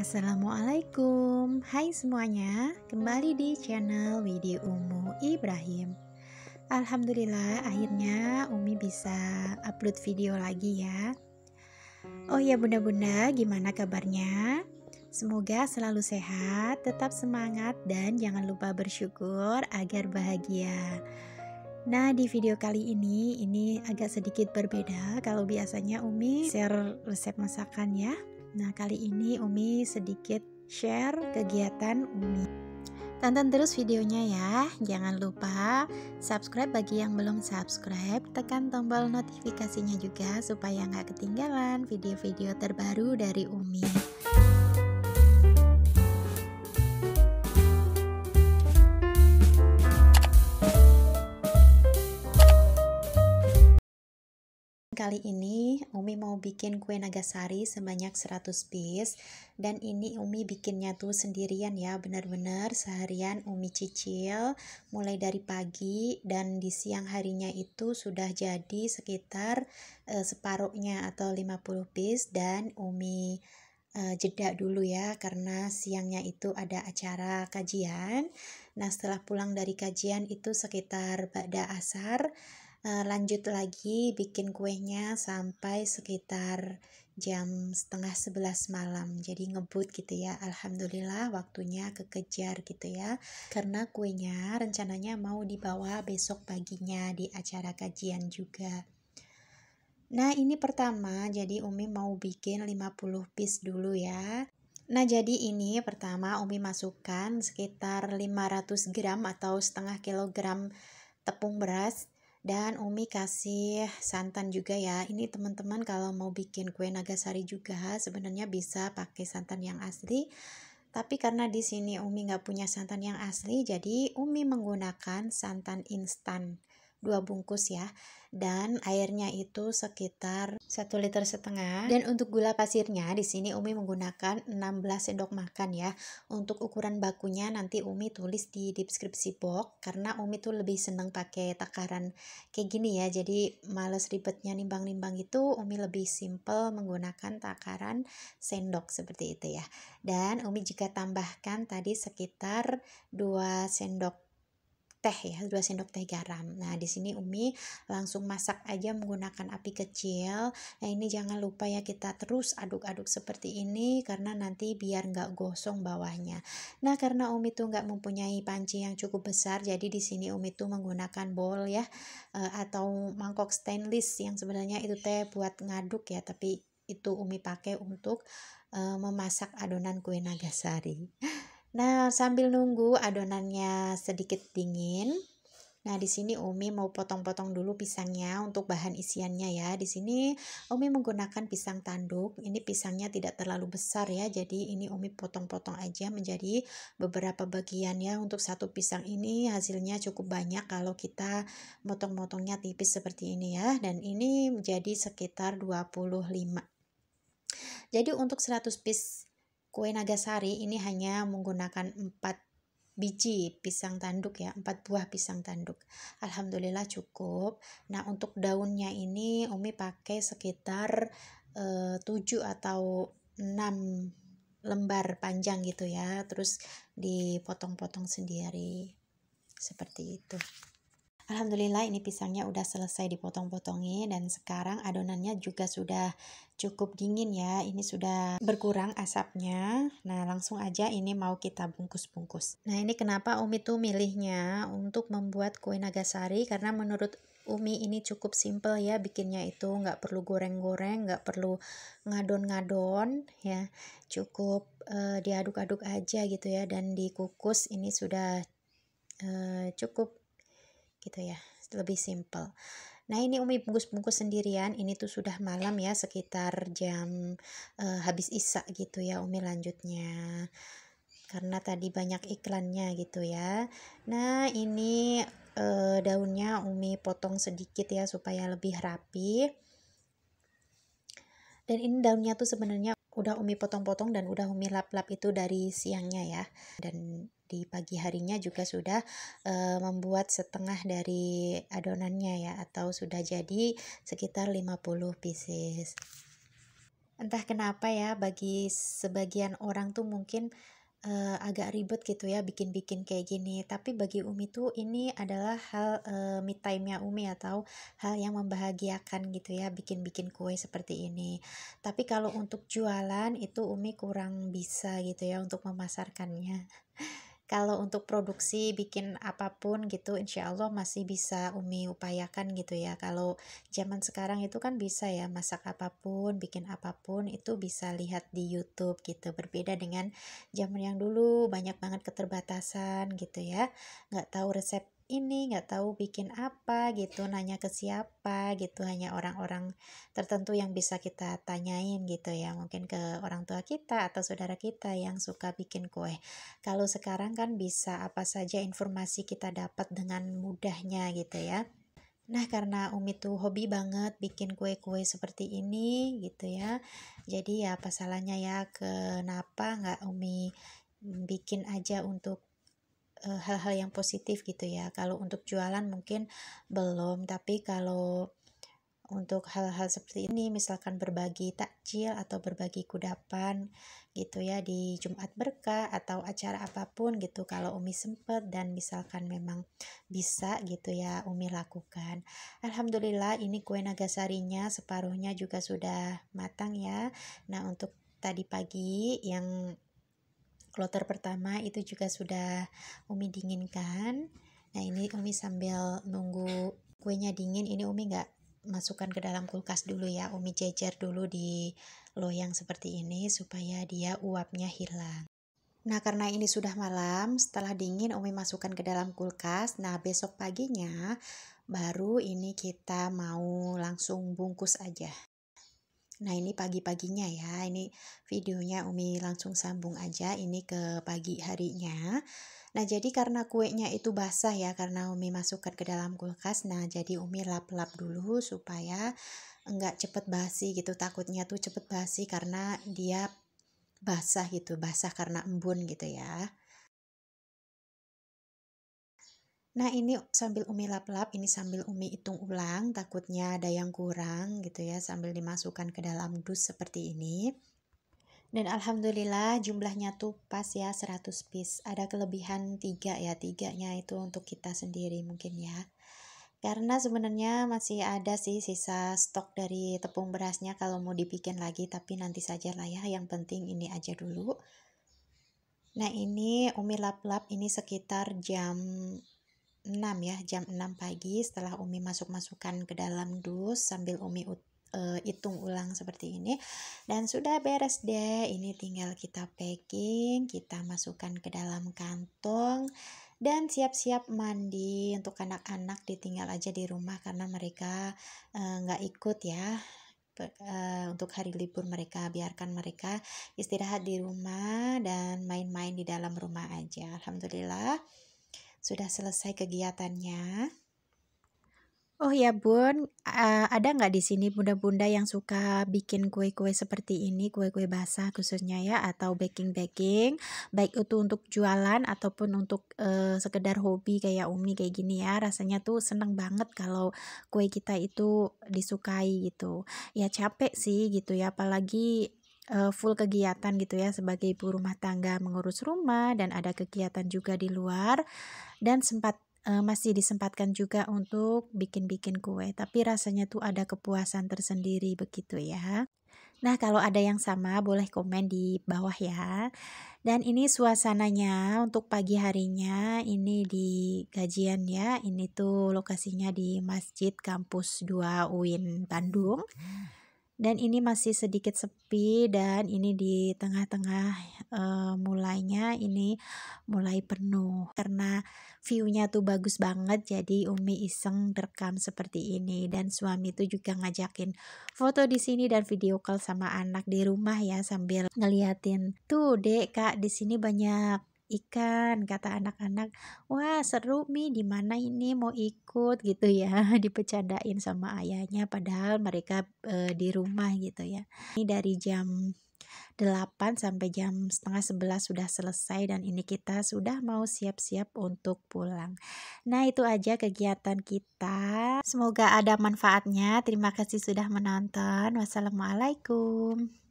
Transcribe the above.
Assalamualaikum, hai semuanya, kembali di channel Widi Umu Ibrahim. Alhamdulillah akhirnya Umi bisa upload video lagi ya. Oh ya bunda-bunda, gimana kabarnya? Semoga selalu sehat, tetap semangat dan jangan lupa bersyukur agar bahagia. Nah, di video kali ini agak sedikit berbeda. Kalau biasanya Umi share resep masakan ya. Nah, kali ini Umi sedikit share kegiatan Umi. Tonton terus videonya ya. Jangan lupa subscribe bagi yang belum subscribe. Tekan tombol notifikasinya juga supaya nggak ketinggalan video-video terbaru dari Umi. Kali ini Umi mau bikin kue nagasari sebanyak 100 piece. Dan ini Umi bikinnya tuh sendirian ya, benar-benar seharian Umi cicil mulai dari pagi, dan di siang harinya itu sudah jadi sekitar separuhnya atau 50 piece. Dan Umi jeda dulu ya karena siangnya itu ada acara kajian. Nah, setelah pulang dari kajian itu sekitar ba'da asar, lanjut lagi bikin kuenya sampai sekitar jam setengah 11 malam. Jadi ngebut gitu ya. Alhamdulillah waktunya kekejar gitu ya, karena kuenya rencananya mau dibawa besok paginya di acara kajian juga. Nah, ini pertama, jadi Umi mau bikin 50 piece dulu ya. Nah, jadi ini pertama Umi masukkan sekitar 500 gram atau setengah kilogram tepung beras. Dan Umi kasih santan juga ya. Ini teman-teman kalau mau bikin kue nagasari juga sebenarnya bisa pakai santan yang asli. Tapi karena di sini Umi nggak punya santan yang asli, jadi Umi menggunakan santan instan 2 bungkus ya. Dan airnya itu sekitar 1,5 liter. Dan untuk gula pasirnya di sini Umi menggunakan 16 sendok makan ya. Untuk ukuran bakunya nanti Umi tulis di deskripsi box, karena Umi tuh lebih seneng pakai takaran kayak gini ya. Jadi males ribetnya nimbang-nimbang itu, Umi lebih simple menggunakan takaran sendok seperti itu ya. Dan Umi juga tambahkan tadi sekitar 2 sendok teh ya, 2 sendok teh garam. Nah, di sini Umi langsung masak aja menggunakan api kecil. Nah, ini jangan lupa ya, kita terus aduk-aduk seperti ini karena nanti biar nggak gosong bawahnya. Nah, karena Umi tuh nggak mempunyai panci yang cukup besar, jadi di sini Umi tuh menggunakan bowl ya, atau mangkok stainless yang sebenarnya itu teh buat ngaduk ya, tapi itu Umi pakai untuk memasak adonan kue nagasari. Nah, sambil nunggu adonannya sedikit dingin, nah di sini Umi mau potong-potong dulu pisangnya untuk bahan isiannya ya. Di sini Umi menggunakan pisang tanduk. Ini pisangnya tidak terlalu besar ya, jadi ini Umi potong-potong aja menjadi beberapa bagian ya. Untuk satu pisang ini hasilnya cukup banyak kalau kita motong-motongnya tipis seperti ini ya. Dan ini menjadi sekitar 25. Jadi untuk 100 piece kue nagasari ini hanya menggunakan 4 biji pisang tanduk ya, 4 buah pisang tanduk. Alhamdulillah cukup. Nah, untuk daunnya ini Umi pakai sekitar 7 atau 6 lembar panjang gitu ya. Terus dipotong-potong sendiri. Seperti itu. Alhamdulillah ini pisangnya udah selesai dipotong-potongin, dan sekarang adonannya juga sudah cukup dingin ya. Ini sudah berkurang asapnya. Nah, langsung aja ini mau kita bungkus-bungkus. Nah, ini kenapa Umi tuh milihnya untuk membuat kue nagasari, karena menurut Umi ini cukup simple ya bikinnya, itu nggak perlu goreng-goreng, nggak perlu ngadon-ngadon ya. Cukup diaduk-aduk aja gitu ya, dan dikukus ini sudah cukup gitu ya, lebih simple. Nah, ini Umi bungkus-bungkus sendirian. Ini tuh sudah malam ya, sekitar jam habis isya gitu ya Umi lanjutnya, karena tadi banyak iklannya gitu ya. Nah, ini daunnya Umi potong sedikit ya supaya lebih rapi. Dan ini daunnya tuh sebenarnya udah Umi potong-potong dan udah Umi lap-lap itu dari siangnya ya. Dan di pagi harinya juga sudah membuat setengah dari adonannya ya, atau sudah jadi sekitar 50 pieces. Entah kenapa ya, bagi sebagian orang tuh mungkin agak ribet gitu ya bikin-bikin kayak gini. Tapi bagi Umi tuh ini adalah hal me time-nya Umi atau hal yang membahagiakan gitu ya bikin-bikin kue seperti ini. Tapi kalau untuk jualan itu Umi kurang bisa gitu ya untuk memasarkannya. Kalau untuk produksi bikin apapun gitu insya Allah masih bisa Umi upayakan gitu ya. Kalau zaman sekarang itu kan bisa ya masak apapun, bikin apapun itu bisa lihat di YouTube gitu. Berbeda dengan zaman yang dulu banyak banget keterbatasan gitu ya. Nggak tahu resep ini, nggak tahu bikin apa gitu, nanya ke siapa gitu, hanya orang-orang tertentu yang bisa kita tanyain gitu ya. Mungkin ke orang tua kita atau saudara kita yang suka bikin kue. Kalau sekarang kan bisa apa saja informasi kita dapat dengan mudahnya gitu ya. Nah, karena Umi tuh hobi banget bikin kue-kue seperti ini gitu ya. Jadi ya apa salahnya ya, kenapa nggak Umi bikin aja untuk hal-hal yang positif gitu ya. Kalau untuk jualan mungkin belum, tapi kalau untuk hal-hal seperti ini misalkan berbagi takjil atau berbagi kudapan gitu ya di Jumat Berkah atau acara apapun gitu, kalau Umi sempet dan misalkan memang bisa gitu ya Umi lakukan. Alhamdulillah ini kue nagasarinya separuhnya juga sudah matang ya. Nah untuk tadi pagi yang kloter pertama itu juga sudah Umi dinginkan. Nah ini Umi sambil nunggu kuenya dingin, ini Umi nggak masukkan ke dalam kulkas dulu ya, Umi jejer dulu di loyang seperti ini supaya dia uapnya hilang. Nah karena ini sudah malam, setelah dingin Umi masukkan ke dalam kulkas. Nah besok paginya baru ini kita mau langsung bungkus aja. Nah ini pagi-paginya ya, ini videonya Umi langsung sambung aja ini ke pagi harinya. Nah jadi karena kuenya itu basah ya, karena Umi masukkan ke dalam kulkas, nah jadi Umi lap-lap dulu supaya enggak cepet basi gitu, takutnya tuh cepet basi karena dia basah gitu, basah karena embun gitu ya. Nah ini sambil Umi lap-lap, ini sambil Umi hitung ulang, takutnya ada yang kurang gitu ya, sambil dimasukkan ke dalam dus seperti ini. Dan alhamdulillah jumlahnya tuh pas ya 100 piece. Ada kelebihan 3 ya, tiganya itu untuk kita sendiri mungkin ya. Karena sebenarnya masih ada sih sisa stok dari tepung berasnya kalau mau dibikin lagi, tapi nanti saja lah ya, yang penting ini aja dulu. Nah ini Umi lap-lap ini sekitar jam 6 ya, jam 6 pagi setelah Umi masuk-masukkan ke dalam dus sambil Umi hitung ulang seperti ini, dan sudah beres deh. Ini tinggal kita packing, kita masukkan ke dalam kantong dan siap-siap mandi. Untuk anak-anak ditinggal aja di rumah karena mereka nggak ikut ya. Untuk hari libur mereka biarkan mereka istirahat di rumah dan main-main di dalam rumah aja. Alhamdulillah sudah selesai kegiatannya. Oh ya Bun, ada nggak di sini bunda-bunda yang suka bikin kue-kue seperti ini, kue-kue basah khususnya ya, atau baking-baking, baik itu untuk jualan ataupun untuk sekedar hobi kayak Umi kayak gini ya, rasanya tuh seneng banget kalau kue kita itu disukai gitu. Ya capek sih gitu ya, apalagi full kegiatan gitu ya sebagai ibu rumah tangga, mengurus rumah dan ada kegiatan juga di luar, dan masih disempatkan juga untuk bikin-bikin kue, tapi rasanya tuh ada kepuasan tersendiri begitu ya. Nah, kalau ada yang sama boleh komen di bawah ya. Dan ini suasananya untuk pagi harinya ini di Gajian ya. Ini tuh lokasinya di Masjid Kampus 2 UIN Bandung. Dan ini masih sedikit sepi dan ini di tengah-tengah mulainya ini mulai penuh karena view-nya tuh bagus banget, jadi Umi iseng rekam seperti ini dan suami tuh juga ngajakin foto di sini dan video call sama anak di rumah ya sambil ngeliatin tuh Dek Kak di sini banyak ikan, kata anak-anak. Wah seru Mi, di mana ini mau ikut gitu ya. Dipecandain sama ayahnya padahal mereka di rumah gitu ya. Ini dari jam 8 sampai jam setengah 11 sudah selesai dan ini kita sudah mau siap-siap untuk pulang. Nah itu aja kegiatan kita. Semoga ada manfaatnya. Terima kasih sudah menonton. Wassalamualaikum.